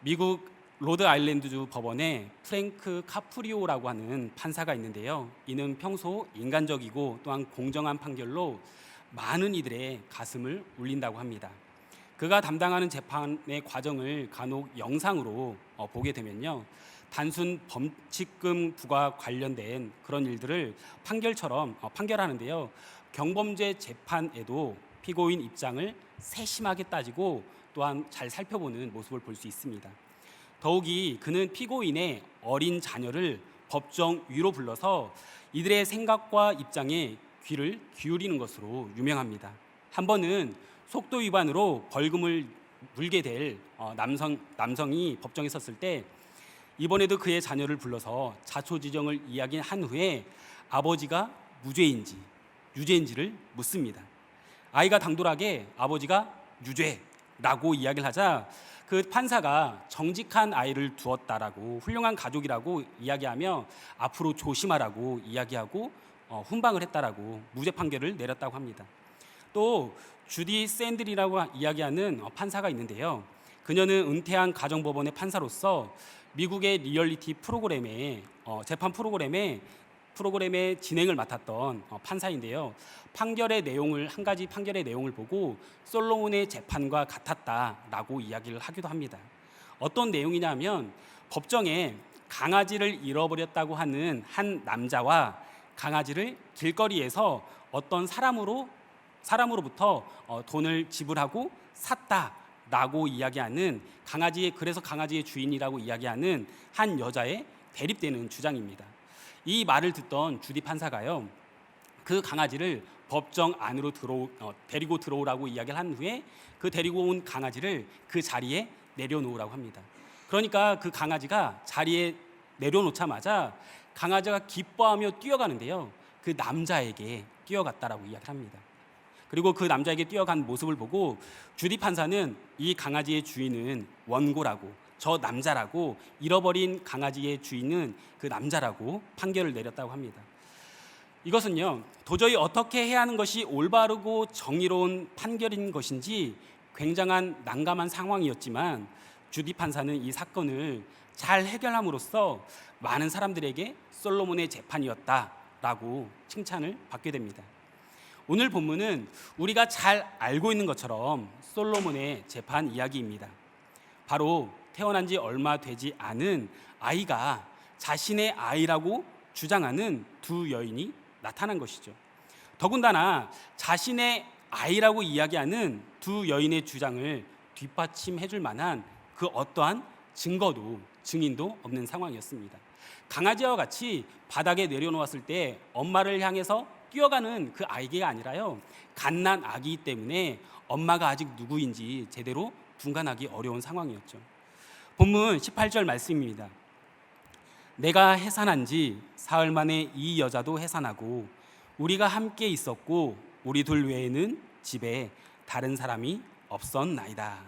미국 로드아일랜드주 법원에 프랭크 카프리오라고 하는 판사가 있는데요. 이는 평소 인간적이고 또한 공정한 판결로 많은 이들의 가슴을 울린다고 합니다. 그가 담당하는 재판의 과정을 간혹 영상으로 보게 되면요, 단순 범칙금 부과 관련된 그런 일들을 판결처럼 판결하는데요, 경범죄 재판에도 피고인 입장을 세심하게 따지고 또한 잘 살펴보는 모습을 볼 수 있습니다. 더욱이 그는 피고인의 어린 자녀를 법정 위로 불러서 이들의 생각과 입장에 귀를 기울이는 것으로 유명합니다. 한 번은 속도 위반으로 벌금을 물게 될 남성이 법정에 섰을 때 이번에도 그의 자녀를 불러서 자초지종을 이야기한 후에 아버지가 무죄인지 유죄인지를 묻습니다. 아이가 당돌하게 아버지가 유죄라고 이야기를 하자 그 판사가 정직한 아이를 두었다라고, 훌륭한 가족이라고 이야기하며 앞으로 조심하라고 이야기하고 훈방을 했다라고 무죄 판결을 내렸다고 합니다. 또 주디 샌들이라고 이야기하는 판사가 있는데요. 그녀는 은퇴한 가정법원의 판사로서 미국의 리얼리티 프로그램의 재판 프로그램의 진행을 맡았던 판사인데요. 한 가지 판결의 내용을 보고 솔로몬의 재판과 같았다라고 이야기를 하기도 합니다. 어떤 내용이냐면 법정에 강아지를 잃어버렸다고 하는 한 남자와 강아지를 길거리에서 어떤 사람으로부터 돈을 지불하고 샀다라고 이야기하는 그래서 강아지의 주인이라고 이야기하는 한 여자의 대립되는 주장입니다. 이 말을 듣던 주디 판사가요, 그 강아지를 법정 안으로 데리고 들어오라고 이야기를 한 후에 그 데리고 온 강아지를 그 자리에 내려놓으라고 합니다. 그러니까 그 강아지가 자리에 내려놓자마자 강아지가 기뻐하며 뛰어가는데요, 그 남자에게 뛰어갔다라고 이야기를 합니다. 그리고 그 남자에게 뛰어간 모습을 보고 주디 판사는 이 강아지의 주인은 원고라고, 저 남자라고, 잃어버린 강아지의 주인은 그 남자라고 판결을 내렸다고 합니다. 이것은요, 도저히 어떻게 해야 하는 것이 올바르고 정의로운 판결인 것인지 굉장한 난감한 상황이었지만 주디 판사는 이 사건을 잘 해결함으로써 많은 사람들에게 솔로몬의 재판이었다라고 칭찬을 받게 됩니다. 오늘 본문은 우리가 잘 알고 있는 것처럼 솔로몬의 재판 이야기입니다. 바로 태어난 지 얼마 되지 않은 아이가 자신의 아이라고 주장하는 두 여인이 나타난 것이죠. 더군다나 자신의 아이라고 이야기하는 두 여인의 주장을 뒷받침해 줄 만한 그 어떠한 증인도 없는 상황이었습니다. 강아지와 같이 바닥에 내려놓았을 때 엄마를 향해서 뛰어가는 그 아이가 아니라요, 갓난 아기이기 때문에 엄마가 아직 누구인지 제대로 분간하기 어려운 상황이었죠. 본문 18절 말씀입니다. 내가 해산한 지 사흘 만에 이 여자도 해산하고 우리가 함께 있었고 우리 둘 외에는 집에 다른 사람이 없었나이다.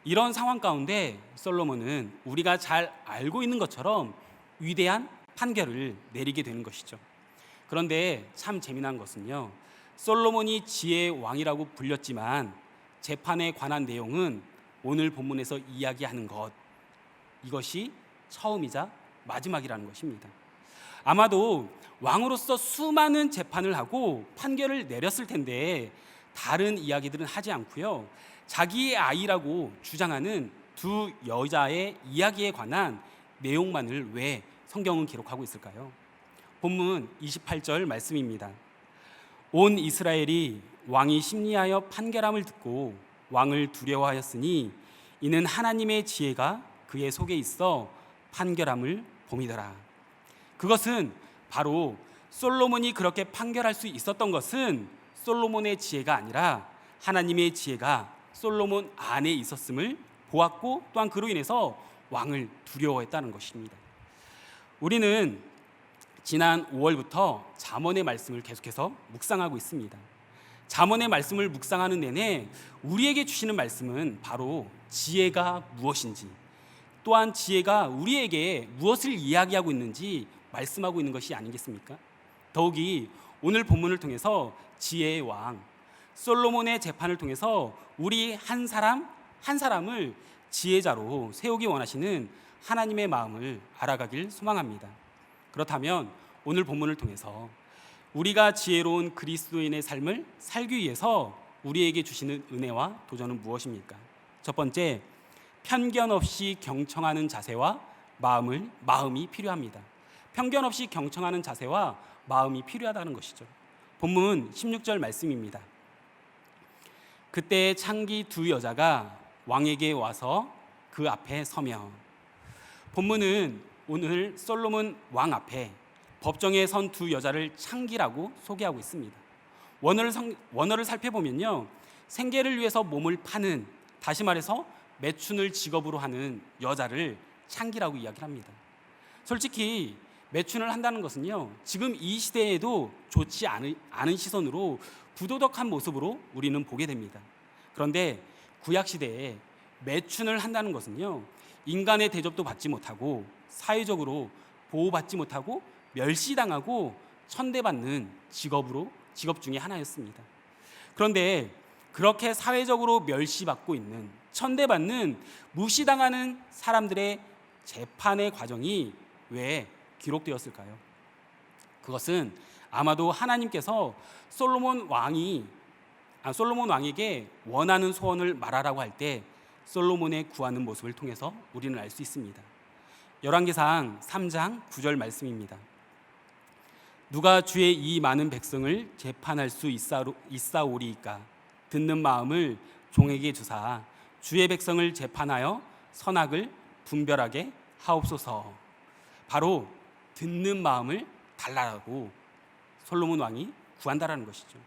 이런 상황 가운데 솔로몬은 우리가 잘 알고 있는 것처럼 위대한 판결을 내리게 되는 것이죠. 그런데 참 재미난 것은요, 솔로몬이 지혜의 왕이라고 불렸지만 재판에 관한 내용은 오늘 본문에서 이야기하는 이것이 처음이자 마지막이라는 것입니다. 아마도 왕으로서 수많은 재판을 하고 판결을 내렸을 텐데 다른 이야기들은 하지 않고요, 자기의 아이라고 주장하는 두 여자의 이야기에 관한 내용만을 왜 성경은 기록하고 있을까요? 본문 28절 말씀입니다. 온 이스라엘이 왕이 심리하여 판결함을 듣고 왕을 두려워하였으니 이는 하나님의 지혜가 그의 속에 있어 판결함을 봄이더라. 그것은 바로 솔로몬이 그렇게 판결할 수 있었던 것은 솔로몬의 지혜가 아니라 하나님의 지혜가 솔로몬 안에 있었음을 보았고 또한 그로 인해서 왕을 두려워했다는 것입니다. 우리는 지난 5월부터 잠언의 말씀을 계속해서 묵상하고 있습니다. 잠언의 말씀을 묵상하는 내내 우리에게 주시는 말씀은 바로 지혜가 무엇인지, 또한 지혜가 우리에게 무엇을 이야기하고 있는지 말씀하고 있는 것이 아니겠습니까? 더욱이 오늘 본문을 통해서 지혜의 왕 솔로몬의 재판을 통해서 우리 한 사람을 지혜자로 세우기 원하시는 하나님의 마음을 알아가길 소망합니다. 그렇다면 오늘 본문을 통해서 우리가 지혜로운 그리스도인의 삶을 살기 위해서 우리에게 주시는 은혜와 도전은 무엇입니까? 첫 번째, 편견 없이 경청하는 자세와 마음이 필요합니다. 편견 없이 경청하는 자세와 마음이 필요하다는 것이죠. 본문 16절 말씀입니다. 그때 창기 두 여자가 왕에게 와서 그 앞에 서며, 본문은 오늘 솔로몬 왕 앞에 법정에 선 두 여자를 창기라고 소개하고 있습니다. 원어를 살펴보면요, 생계를 위해서 몸을 파는, 다시 말해서 매춘을 직업으로 하는 여자를 창기라고 이야기를 합니다. 솔직히 매춘을 한다는 것은요, 지금 이 시대에도 좋지 않은 시선으로 부도덕한 모습으로 우리는 보게 됩니다. 그런데 구약 시대에 매춘을 한다는 것은요, 인간의 대접도 받지 못하고 사회적으로 보호받지 못하고 멸시당하고 천대받는 직업 중에 하나였습니다. 그런데 그렇게 사회적으로 멸시받고 있는, 천대받는, 무시당하는 사람들의 재판의 과정이 왜 기록되었을까요? 그것은 아마도 하나님께서 솔로몬 왕에게 원하는 소원을 말하라고 할 때 솔로몬의 구하는 모습을 통해서 우리는 알 수 있습니다. 열왕기상 3장 9절 말씀입니다. 누가 주의 이 많은 백성을 재판할 수 있사오리이까? 듣는 마음을 종에게 주사 주의 백성을 재판하여 선악을 분별하게 하옵소서. 바로 듣는 마음을 달라고 솔로몬 왕이 구한다라는 것이죠.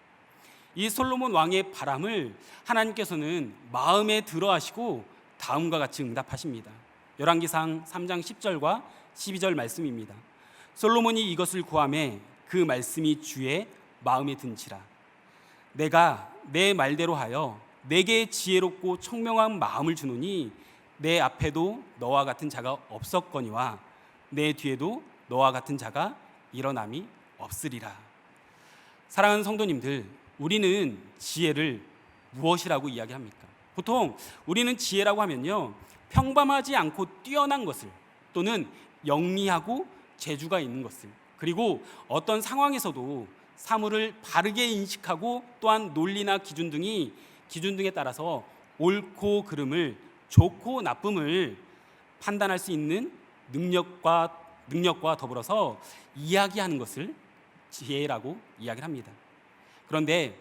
이 솔로몬 왕의 바람을 하나님께서는 마음에 들어하시고 다음과 같이 응답하십니다. 열왕기상 3장 10절과 12절 말씀입니다. 솔로몬이 이것을 구하매 그 말씀이 주의 마음에 든지라. 내가 내 말대로 하여 내게 지혜롭고 청명한 마음을 주노니 내 앞에도 너와 같은 자가 없었거니와 내 뒤에도 너와 같은 자가 일어남이 없으리라. 사랑하는 성도님들, 우리는 지혜를 무엇이라고 이야기합니까? 보통 우리는 지혜라고 하면요, 평범하지 않고 뛰어난 것을, 또는 영리하고 재주가 있는 것을, 그리고 어떤 상황에서도 사물을 바르게 인식하고 또한 논리나 기준 등에 따라서 옳고 그름을, 좋고 나쁨을 판단할 수 있는 능력과 더불어서 이야기하는 것을 지혜라고 이야기를 합니다. 그런데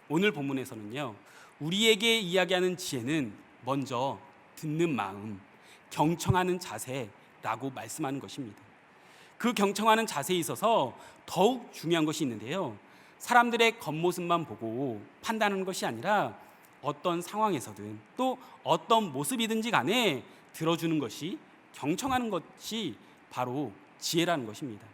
오늘 본문에서는요, 우리에게 이야기하는 지혜는 먼저 듣는 마음, 경청하는 자세라고 말씀하는 것입니다. 그 경청하는 자세에 있어서 더욱 중요한 것이 있는데요, 사람들의 겉모습만 보고 판단하는 것이 아니라 어떤 상황에서든 또 어떤 모습이든지 간에 들어주는 것이, 경청하는 것이 바로 지혜라는 것입니다.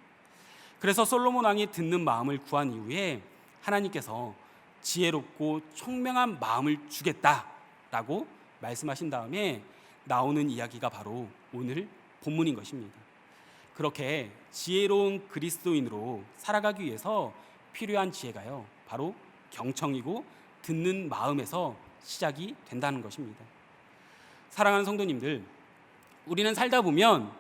그래서 솔로몬 왕이 듣는 마음을 구한 이후에 하나님께서 지혜롭고 총명한 마음을 주겠다라고 말씀하신 다음에 나오는 이야기가 바로 오늘 본문인 것입니다. 그렇게 지혜로운 그리스도인으로 살아가기 위해서 필요한 지혜가요, 바로 경청이고 듣는 마음에서 시작이 된다는 것입니다. 사랑하는 성도님들, 우리는 살다 보면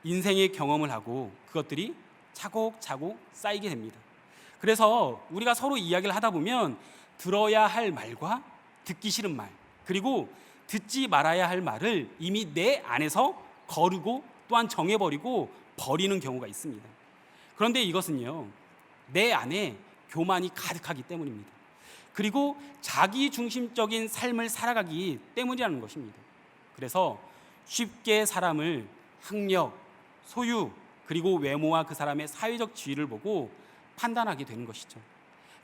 인생의 경험을 하고 그것들이 차곡차곡 쌓이게 됩니다. 그래서 우리가 서로 이야기를 하다 보면 들어야 할 말과 듣기 싫은 말, 그리고 듣지 말아야 할 말을 이미 내 안에서 거르고 또한 정해버리고 버리는 경우가 있습니다. 그런데 이것은요, 내 안에 교만이 가득하기 때문입니다. 그리고 자기 중심적인 삶을 살아가기 때문이라는 것입니다. 그래서 쉽게 사람을 학력, 소유, 그리고 외모와 그 사람의 사회적 지위를 보고 판단하게 되는 것이죠.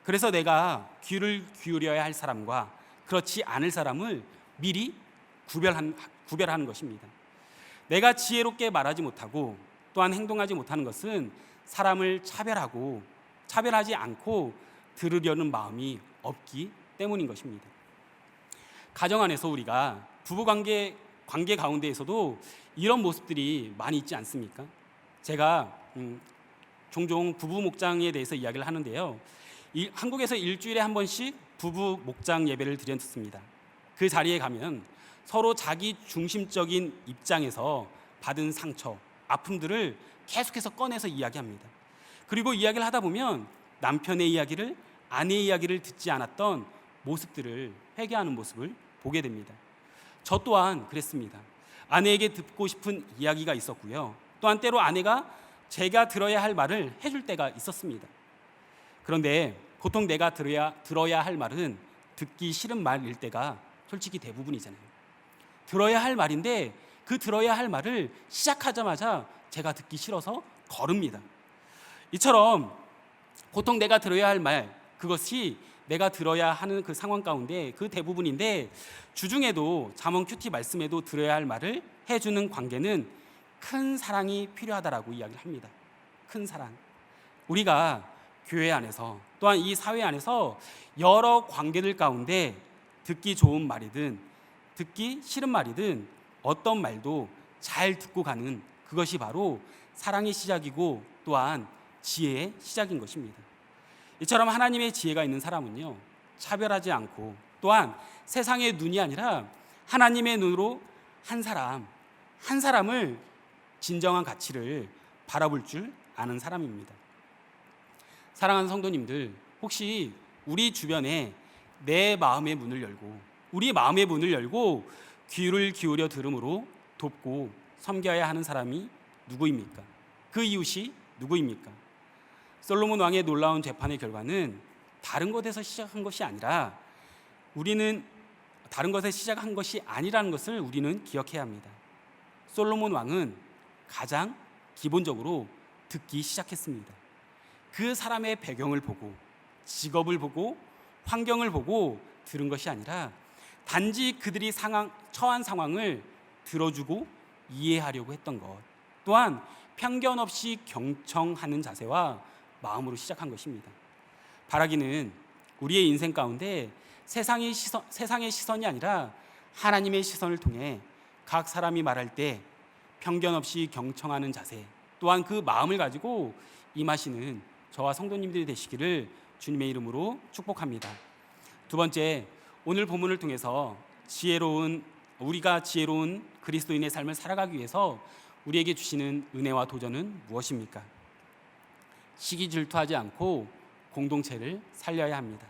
그래서 내가 귀를 기울여야 할 사람과 그렇지 않을 사람을 미리 구별하는 것입니다. 내가 지혜롭게 말하지 못하고 또한 행동하지 못하는 것은 사람을 차별하지 않고 들으려는 마음이 없기 때문인 것입니다. 가정 안에서 우리가 부부 관계 가운데에서도 이런 모습들이 많이 있지 않습니까? 제가 종종 부부 목장에 대해서 이야기를 하는데요, 한국에서 일주일에 한 번씩 부부 목장 예배를 드렸습니다. 그 자리에 가면 서로 자기 중심적인 입장에서 받은 상처, 아픔들을 계속해서 꺼내서 이야기합니다. 그리고 이야기를 하다 보면 남편의 이야기를, 아내의 이야기를 듣지 않았던 모습들을 회개하는 모습을 보게 됩니다. 저 또한 그랬습니다. 아내에게 듣고 싶은 이야기가 있었고요. 또한 때로 아내가 제가 들어야 할 말을 해줄 때가 있었습니다. 그런데 보통 내가 들어야 할 말은 듣기 싫은 말일 때가 솔직히 대부분이잖아요. 들어야 할 말인데 그 들어야 할 말을 시작하자마자 제가 듣기 싫어서 거릅니다. 이처럼 보통 내가 들어야 할 말, 그것이 내가 들어야 하는 그 상황 가운데 그 대부분인데, 주중에도 잠언 큐티 말씀에도 들어야 할 말을 해주는 관계는 큰 사랑이 필요하다라고 이야기를 합니다. 큰 사랑. 우리가 교회 안에서 또한 이 사회 안에서 여러 관계들 가운데 듣기 좋은 말이든 듣기 싫은 말이든 어떤 말도 잘 듣고 가는, 그것이 바로 사랑의 시작이고 또한 지혜의 시작인 것입니다. 이처럼 하나님의 지혜가 있는 사람은요, 차별하지 않고 또한 세상의 눈이 아니라 하나님의 눈으로 한 사람을 진정한 가치를 바라볼 줄 아는 사람입니다. 사랑하는 성도님들, 혹시 우리 주변에 내 마음의 문을 열고, 우리 마음의 문을 열고 귀를 기울여 들음으로 돕고 섬겨야 하는 사람이 누구입니까? 그 이웃이 누구입니까? 솔로몬 왕의 놀라운 재판의 결과는 다른 것에서 시작한 것이 아니라 아니라는 것을 우리는 기억해야 합니다. 솔로몬 왕은 가장 기본적으로 듣기 시작했습니다. 그 사람의 배경을 보고, 직업을 보고, 환경을 보고 들은 것이 아니라 단지 그들이 처한 상황을 들어주고 이해하려고 했던 것, 또한 편견 없이 경청하는 자세와 마음으로 시작한 것입니다. 바라기는 우리의 인생 가운데 세상의 시선이 아니라 하나님의 시선을 통해 각 사람이 말할 때 편견 없이 경청하는 자세, 또한 그 마음을 가지고 임하시는 저와 성도님들이 되시기를 주님의 이름으로 축복합니다. 두 번째, 오늘 본문을 통해서 우리가 지혜로운 그리스도인의 삶을 살아가기 위해서 우리에게 주시는 은혜와 도전은 무엇입니까? 시기 질투하지 않고 공동체를 살려야 합니다.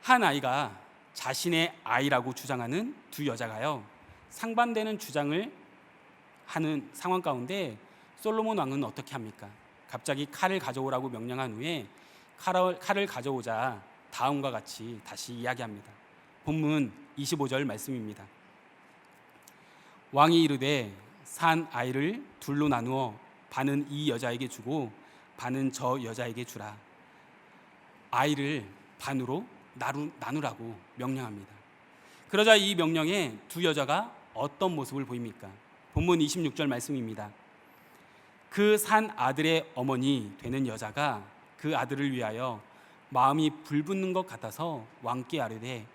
한 아이가 자신의 아이라고 주장하는 두 여자가요, 상반되는 주장을 하는 상황 가운데 솔로몬 왕은 어떻게 합니까? 갑자기 칼을 가져오라고 명령한 후에 칼을 가져오자 다음과 같이 다시 이야기합니다. 본문 25절 말씀입니다. 왕이 이르되 산 아이를 둘로 나누어 반은 이 여자에게 주고 반은 저 여자에게 주라. 아이를 반으로 나누라고 명령합니다. 그러자 이 명령에 두 여자가 어떤 모습을 보입니까? 본문 26절 말씀입니다. 그 산 아들의 어머니 되는 여자가 그 아들을 위하여 마음이 불붙는 것 같아서 왕께 아뢰되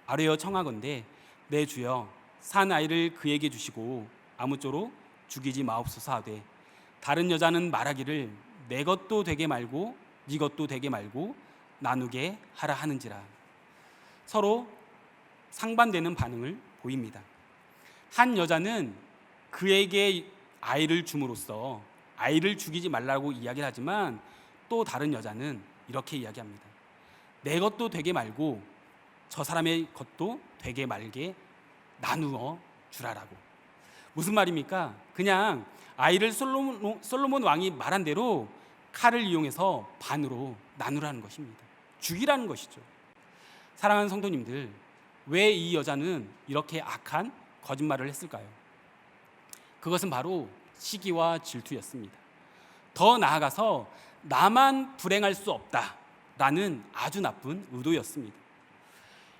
아뢰어 청하건대 내 주여 산 아이를 그에게 주시고 아무쪼록 죽이지 마옵소서 하되 다른 여자는 말하기를 내 것도 되게 말고 네 것도 되게 말고 나누게 하라 하는지라. 서로 상반되는 반응을 보입니다. 한 여자는 그에게 아이를 줌으로써 아이를 죽이지 말라고 이야기를 하지만 또 다른 여자는 이렇게 이야기합니다. 내 것도 되게 말고 저 사람의 것도 되게 말게 나누어 주라라고. 무슨 말입니까? 그냥 아이를 솔로몬 왕이 말한 대로 칼을 이용해서 반으로 나누라는 것입니다. 죽이라는 것이죠. 사랑하는 성도님들, 왜 이 여자는 이렇게 악한 거짓말을 했을까요? 그것은 바로 시기와 질투였습니다. 더 나아가서 나만 불행할 수 없다라는 아주 나쁜 의도였습니다.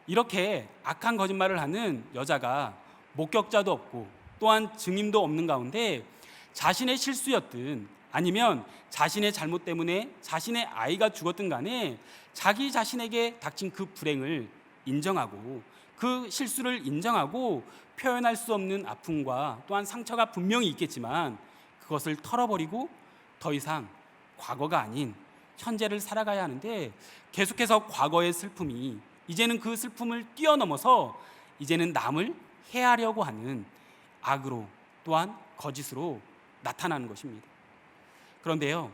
이렇게 악한 거짓말을 하는 여자가 목격자도 없고 또한 증인도 없는 가운데 자신의 실수였든 아니면 자신의 잘못 때문에 자신의 아이가 죽었든 간에 자기 자신에게 닥친 그 불행을 인정하고 그 실수를 인정하고 표현할 수 없는 아픔과 또한 상처가 분명히 있겠지만 그것을 털어버리고 더 이상 과거가 아닌 현재를 살아가야 하는데 계속해서 과거의 슬픔이 이제는 그 슬픔을 뛰어넘어서 이제는 남을 해하려고 하는 악으로 또한 거짓으로 나타나는 것입니다. 그런데요,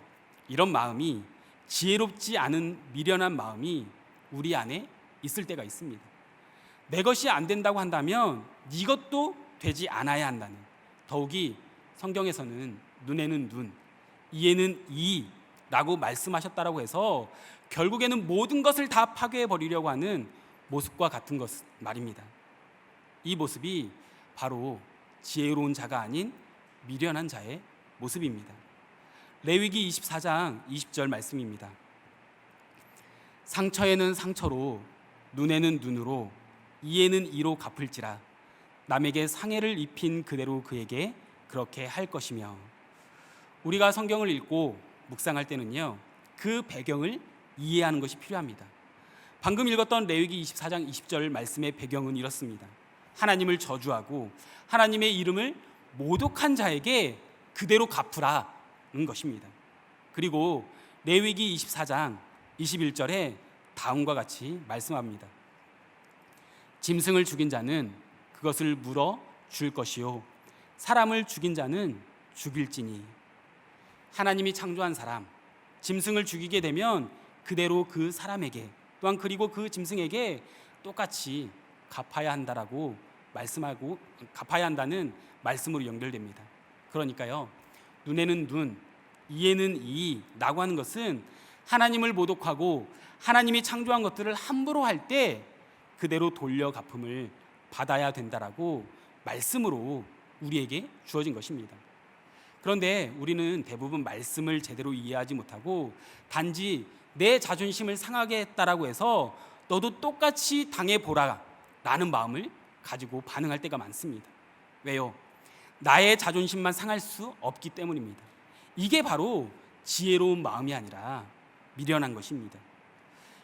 이런 마음이 지혜롭지 않은 미련한 마음이 우리 안에 있을 때가 있습니다. 내 것이 안 된다고 한다면 네 것도 되지 않아야 한다는, 더욱이 성경에서는 눈에는 눈, 이에는 이라고 말씀하셨다라고 해서 결국에는 모든 것을 다 파괴해 버리려고 하는 모습과 같은 것 말입니다. 이 모습이 바로 지혜로운 자가 아닌 미련한 자의 모습입니다. 레위기 24장 20절 말씀입니다. 상처에는 상처로, 눈에는 눈으로, 이에는 이로 갚을지라. 남에게 상해를 입힌 그대로 그에게 그렇게 할 것이며. 우리가 성경을 읽고 묵상할 때는요, 그 배경을 이해하는 것이 필요합니다. 방금 읽었던 레위기 24장 20절 말씀의 배경은 이렇습니다. 하나님을 저주하고 하나님의 이름을 모독한 자에게 그대로 갚으라는 것입니다. 그리고 레위기 24장 21절에 다음과 같이 말씀합니다. 짐승을 죽인 자는 그것을 물어 줄 것이요, 사람을 죽인 자는 죽일지니. 하나님이 창조한 사람, 짐승을 죽이게 되면 그대로 그 사람에게 또한 그리고 그 짐승에게 똑같이 갚아야 한다라고 말씀하고, 갚아야 한다는 말씀으로 연결됩니다. 그러니까요, 눈에는 눈, 이에는 이라고 하는 것은 하나님을 모독하고 하나님이 창조한 것들을 함부로 할 때 그대로 돌려 갚음을 받아야 된다라고 말씀으로 우리에게 주어진 것입니다. 그런데 우리는 대부분 말씀을 제대로 이해하지 못하고 단지 내 자존심을 상하게 했다라고 해서 너도 똑같이 당해보라 라는 마음을 가지고 반응할 때가 많습니다. 왜요? 나의 자존심만 상할 수 없기 때문입니다. 이게 바로 지혜로운 마음이 아니라 미련한 것입니다.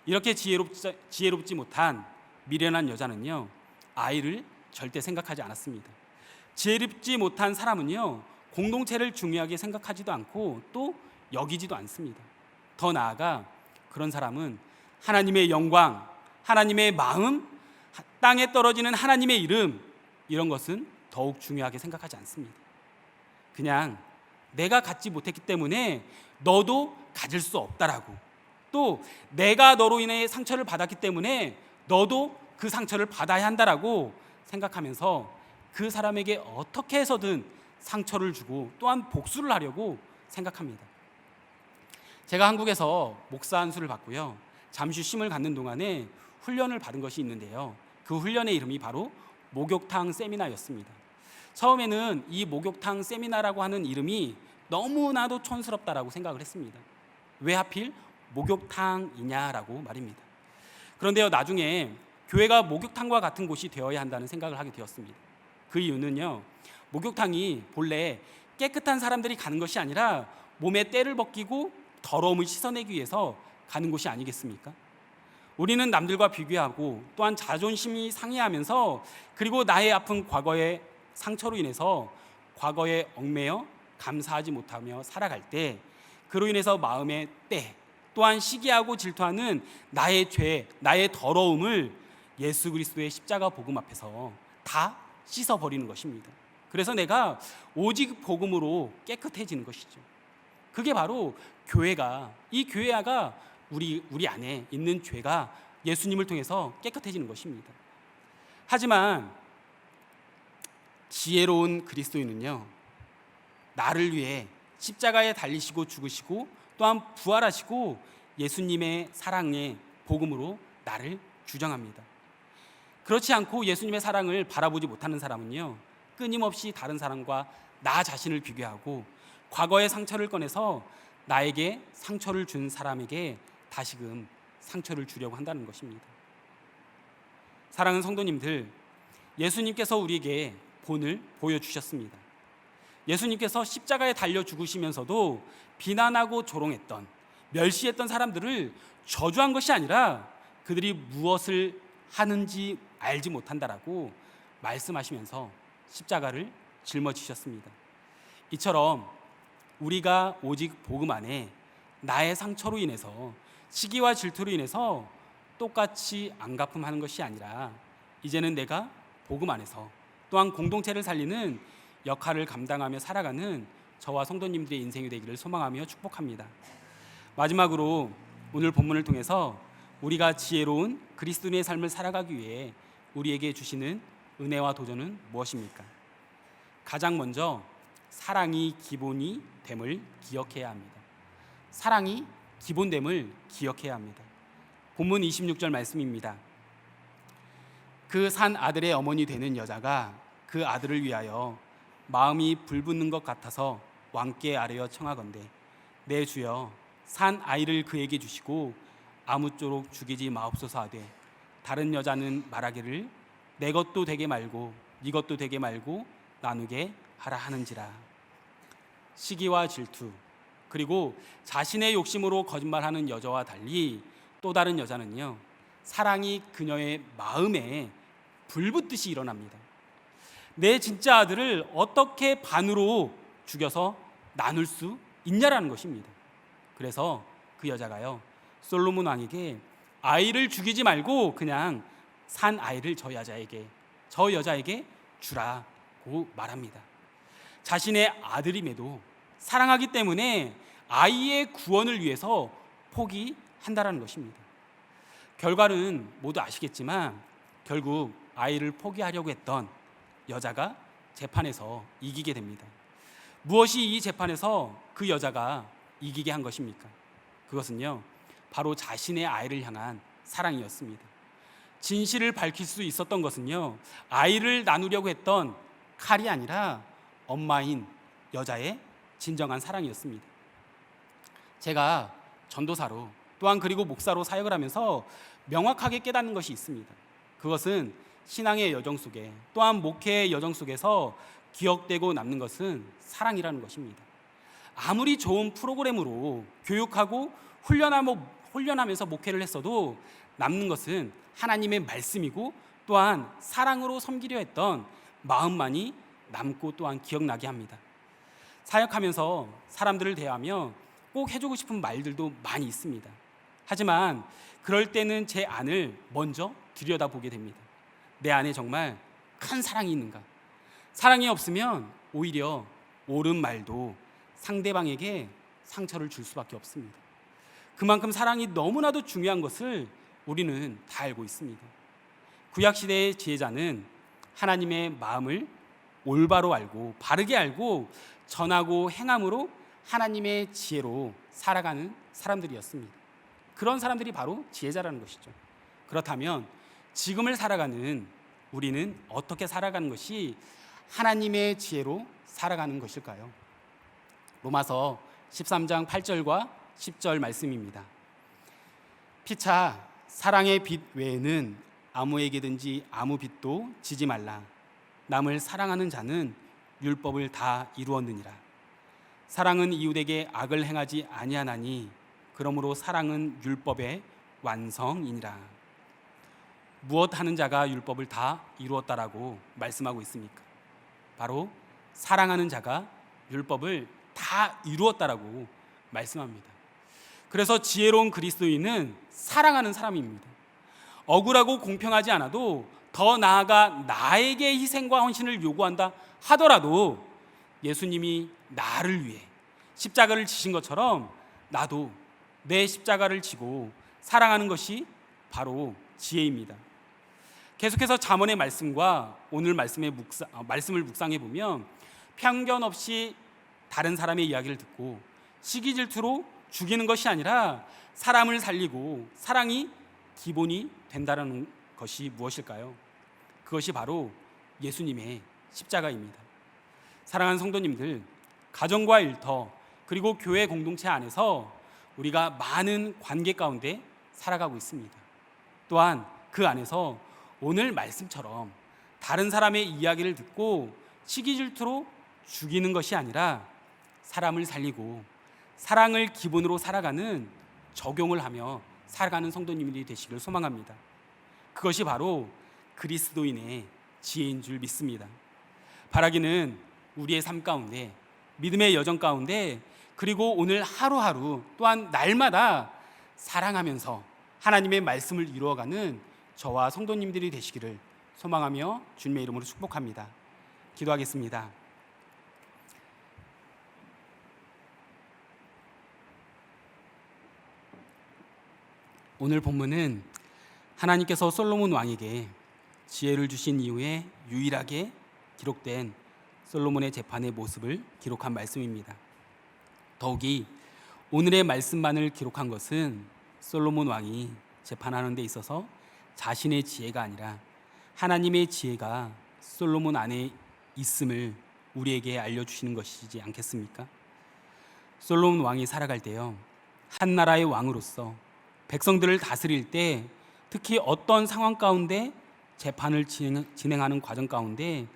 이렇게 지혜롭지 못한 미련한 여자는요, 아이를 절대 생각하지 않았습니다. 지혜롭지 못한 사람은요, 공동체를 중요하게 생각하지도 않고 또 여기지도 않습니다. 더 나아가 그런 사람은 하나님의 영광, 하나님의 마음, 땅에 떨어지는 하나님의 이름, 이런 것은 더욱 중요하게 생각하지 않습니다. 그냥 내가 갖지 못했기 때문에 너도 가질 수 없다라고, 또 내가 너로 인해 상처를 받았기 때문에 너도 그 상처를 받아야 한다라고 생각하면서 그 사람에게 어떻게 해서든 상처를 주고 또한 복수를 하려고 생각합니다. 제가 한국에서 목사 안수를 받고요, 잠시 쉼을 갖는 동안에 훈련을 받은 것이 있는데요, 그 훈련의 이름이 바로 목욕탕 세미나였습니다. 처음에는 이 목욕탕 세미나라고 하는 이름이 너무나도 촌스럽다라고 생각을 했습니다. 왜 하필 목욕탕이냐라고 말입니다. 그런데요, 나중에 교회가 목욕탕과 같은 곳이 되어야 한다는 생각을 하게 되었습니다. 그 이유는요, 목욕탕이 본래 깨끗한 사람들이 가는 것이 아니라 몸에 때를 벗기고 더러움을 씻어내기 위해서 가는 곳이 아니겠습니까? 우리는 남들과 비교하고 또한 자존심이 상해하면서 그리고 나의 아픈 과거의 상처로 인해서 과거에 얽매여 감사하지 못하며 살아갈 때 그로 인해서 마음의 때 또한 시기하고 질투하는 나의 죄, 나의 더러움을 예수 그리스도의 십자가 복음 앞에서 다 씻어버리는 것입니다. 그래서 내가 오직 복음으로 깨끗해지는 것이죠. 그게 바로 교회가, 이 교회가 우리 안에 있는 죄가 예수님을 통해서 깨끗해지는 것입니다. 하지만 지혜로운 그리스도인은요, 나를 위해 십자가에 달리시고 죽으시고 또한 부활하시고 예수님의 사랑의 복음으로 나를 규정합니다. 그렇지 않고 예수님의 사랑을 바라보지 못하는 사람은요, 끊임없이 다른 사람과 나 자신을 비교하고 과거의 상처를 꺼내서 나에게 상처를 준 사람에게 다시금 상처를 주려고 한다는 것입니다. 사랑하는 성도님들, 예수님께서 우리에게 본을 보여주셨습니다. 예수님께서 십자가에 달려 죽으시면서도 비난하고 조롱했던, 멸시했던 사람들을 저주한 것이 아니라 그들이 무엇을 하는지 알지 못한다라고 말씀하시면서 십자가를 짊어지셨습니다. 이처럼 우리가 오직 복음 안에 나의 상처로 인해서, 시기와 질투로 인해서 똑같이 안갚음하는 것이 아니라 이제는 내가 복음 안에서 또한 공동체를 살리는 역할을 감당하며 살아가는 저와 성도님들의 인생이 되기를 소망하며 축복합니다. 마지막으로 오늘 본문을 통해서 우리가 지혜로운 그리스도인의 삶을 살아가기 위해 우리에게 주시는 은혜와 도전은 무엇입니까? 가장 먼저 사랑이 기본이 됨을 기억해야 합니다. 사랑이 기본됨을 기억해야 합니다. 본문 26절 말씀입니다. 그 산 아들의 어머니 되는 여자가 그 아들을 위하여 마음이 불붙는 것 같아서 왕께 아뢰어 청하건대 내 주여 산 아이를 그에게 주시고 아무쪼록 죽이지 마옵소서 하되 다른 여자는 말하기를 내 것도 되게 말고 네 것도 되게 말고 나누게 하라 하는지라. 시기와 질투 그리고 자신의 욕심으로 거짓말하는 여자와 달리 또 다른 여자는요, 사랑이 그녀의 마음에 불붙듯이 일어납니다. 내 진짜 아들을 어떻게 반으로 죽여서 나눌 수 있냐라는 것입니다. 그래서 그 여자가요, 솔로몬 왕에게 아이를 죽이지 말고 그냥 산 아이를 저 여자에게 주라고 말합니다. 자신의 아들임에도 사랑하기 때문에 아이의 구원을 위해서 포기한다라는 것입니다. 결과는 모두 아시겠지만 결국 아이를 포기하려고 했던 여자가 재판에서 이기게 됩니다. 무엇이 이 재판에서 그 여자가 이기게 한 것입니까? 그것은요, 바로 자신의 아이를 향한 사랑이었습니다. 진실을 밝힐 수 있었던 것은요, 아이를 나누려고 했던 칼이 아니라 엄마인 여자의 진정한 사랑이었습니다. 제가 전도사로 또한 그리고 목사로 사역을 하면서 명확하게 깨닫는 것이 있습니다. 그것은 신앙의 여정 속에 또한 목회의 여정 속에서 기억되고 남는 것은 사랑이라는 것입니다. 아무리 좋은 프로그램으로 교육하고 훈련하면서 목회를 했어도 남는 것은 하나님의 말씀이고 또한 사랑으로 섬기려 했던 마음만이 남고 또한 기억나게 합니다. 사역하면서 사람들을 대하며 꼭 해주고 싶은 말들도 많이 있습니다. 하지만 그럴 때는 제 안을 먼저 들여다보게 됩니다. 내 안에 정말 큰 사랑이 있는가? 사랑이 없으면 오히려 옳은 말도 상대방에게 상처를 줄 수밖에 없습니다. 그만큼 사랑이 너무나도 중요한 것을 우리는 다 알고 있습니다. 구약시대의 지혜자는 하나님의 마음을 올바로 알고 바르게 알고 전하고 행함으로 하나님의 지혜로 살아가는 사람들이었습니다. 그런 사람들이 바로 지혜자라는 것이죠. 그렇다면 지금을 살아가는 우리는 어떻게 살아가는 것이 하나님의 지혜로 살아가는 것일까요? 로마서 13장 8절과 10절 말씀입니다. 피차 사랑의 빛 외에는 아무에게든지 아무 빛도 지지 말라. 남을 사랑하는 자는 율법을 다 이루었느니라. 사랑은 이웃에게 악을 행하지 아니하나니 그러므로 사랑은 율법의 완성이니라. 무엇 하는 자가 율법을 다 이루었다라고 말씀하고 있습니까? 바로 사랑하는 자가 율법을 다 이루었다라고 말씀합니다. 그래서 지혜로운 그리스도인은 사랑하는 사람입니다. 억울하고 공평하지 않아도 더 나아가 나에게 희생과 헌신을 요구한다 하더라도 예수님이 나를 위해 십자가를 지신 것처럼 나도 내 십자가를 지고 사랑하는 것이 바로 지혜입니다. 계속해서 잠언의 말씀과 오늘 말씀을 묵상해 보면 편견 없이 다른 사람의 이야기를 듣고 시기 질투로 죽이는 것이 아니라 사람을 살리고 사랑이 기본이 된다는 것이 무엇일까요? 그것이 바로 예수님의 십자가입니다. 사랑하는 성도님들, 가정과 일터 그리고 교회 공동체 안에서 우리가 많은 관계 가운데 살아가고 있습니다. 또한 그 안에서 오늘 말씀처럼 다른 사람의 이야기를 듣고 시기 질투로 죽이는 것이 아니라 사람을 살리고 사랑을 기본으로 살아가는 적용을 하며 살아가는 성도님들이 되시길 소망합니다. 그것이 바로 그리스도인의 지혜인 줄 믿습니다. 바라기는 우리의 삶 가운데 믿음의 여정 가운데 그리고 오늘 하루하루 또한 날마다 사랑하면서 하나님의 말씀을 이루어가는 저와 성도님들이 되시기를 소망하며 주님의 이름으로 축복합니다. 기도하겠습니다. 오늘 본문은 하나님께서 솔로몬 왕에게 지혜를 주신 이후에 유일하게 기록된 솔로몬의 재판의 모습을 기록한 말씀입니다. 더욱이 오늘의 말씀만을 기록한 것은 솔로몬 왕이 재판하는 데 있어서 자신의 지혜가 아니라 하나님의 지혜가 솔로몬 안에 있음을 우리에게 알려주시는 것이지 않겠습니까? 솔로몬 왕이 살아갈 때요, 한 나라의 왕으로서 백성들을 다스릴 때 특히 어떤 상황 가운데 재판을 진행하는 과정 가운데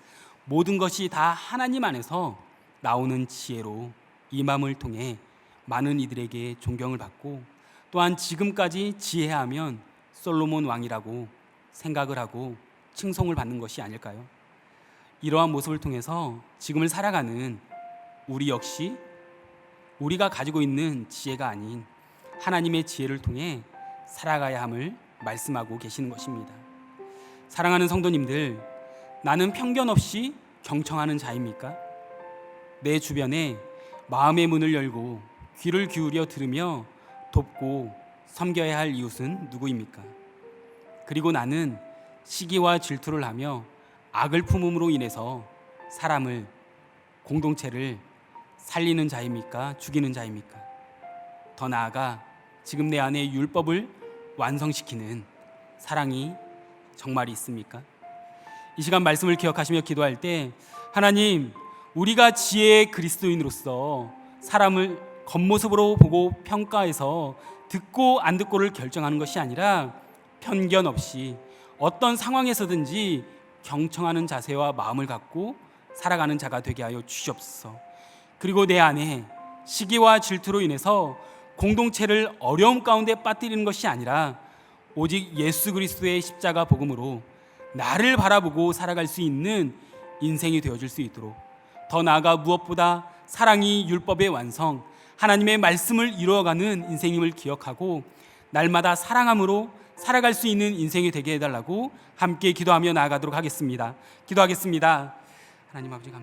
모든 것이 다 하나님 안에서 나오는 지혜로 이 마음을 통해 많은 이들에게 존경을 받고 또한 지금까지 지혜하면 솔로몬 왕이라고 생각을 하고 칭송을 받는 것이 아닐까요? 이러한 모습을 통해서 지금을 살아가는 우리 역시 우리가 가지고 있는 지혜가 아닌 하나님의 지혜를 통해 살아가야 함을 말씀하고 계시는 것입니다. 사랑하는 성도님들, 나는 편견 없이 경청하는 자입니까? 내 주변에 마음의 문을 열고 귀를 기울여 들으며 돕고 섬겨야 할 이웃은 누구입니까? 그리고 나는 시기와 질투를 하며 악을 품음으로 인해서 사람을, 공동체를 살리는 자입니까? 죽이는 자입니까? 더 나아가 지금 내 안에 율법을 완성시키는 사랑이 정말 있습니까? 이 시간 말씀을 기억하시며 기도할 때 하나님, 우리가 지혜의 그리스도인으로서 사람을 겉모습으로 보고 평가해서 듣고 안 듣고를 결정하는 것이 아니라 편견 없이 어떤 상황에서든지 경청하는 자세와 마음을 갖고 살아가는 자가 되게 하여 주시옵소서. 그리고 내 안에 시기와 질투로 인해서 공동체를 어려움 가운데 빠뜨리는 것이 아니라 오직 예수 그리스도의 십자가 복음으로 나를 바라보고 살아갈 수 있는 인생이 되어줄 수 있도록, 더 나아가 무엇보다 사랑이 율법의 완성, 하나님의 말씀을 이루어가는 인생임을 기억하고 날마다 사랑함으로 살아갈 수 있는 인생이 되게 해달라고 함께 기도하며 나아가도록 하겠습니다. 기도하겠습니다. 하나님 아버지 감사합니다.